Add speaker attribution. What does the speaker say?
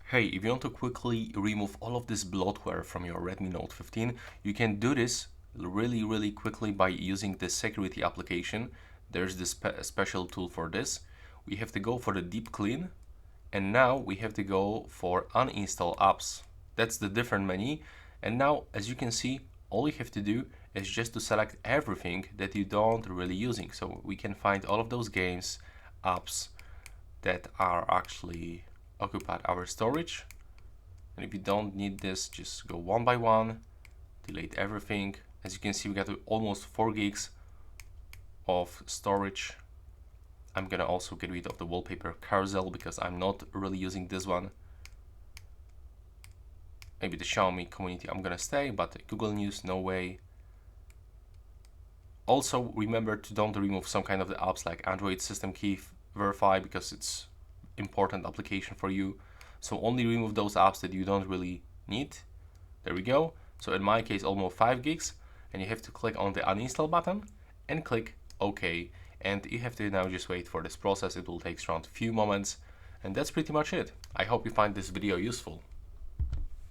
Speaker 1: Hey, if you want to quickly remove all of this bloatware from your Redmi Note 15, you can do this really quickly by using the security application. There's this special tool for this. We have to go for the deep clean, and now we have to go for uninstall apps. That's the different menu. And now, as you can see, all you have to do is just to select everything that you don't really using. So we can find all of those games, apps that are actually occupied our storage. And if you don't need this, just go one by one, delete everything. As you can see, we got almost 4 gigs of storage. I'm gonna also get rid of the wallpaper carousel because I'm not really using this one. Maybe the Xiaomi community I'm gonna stay, but Google News, no way. Also remember to don't remove some kind of the apps like Android System Key Verify because it's important application for you. So only remove those apps that you don't really need. There we go. So in my case, almost 5 gigs, and you have to click on the uninstall button and click OK. And you have to now just wait for this process. It will take around a few moments, and that's pretty much it. I hope you find this video useful.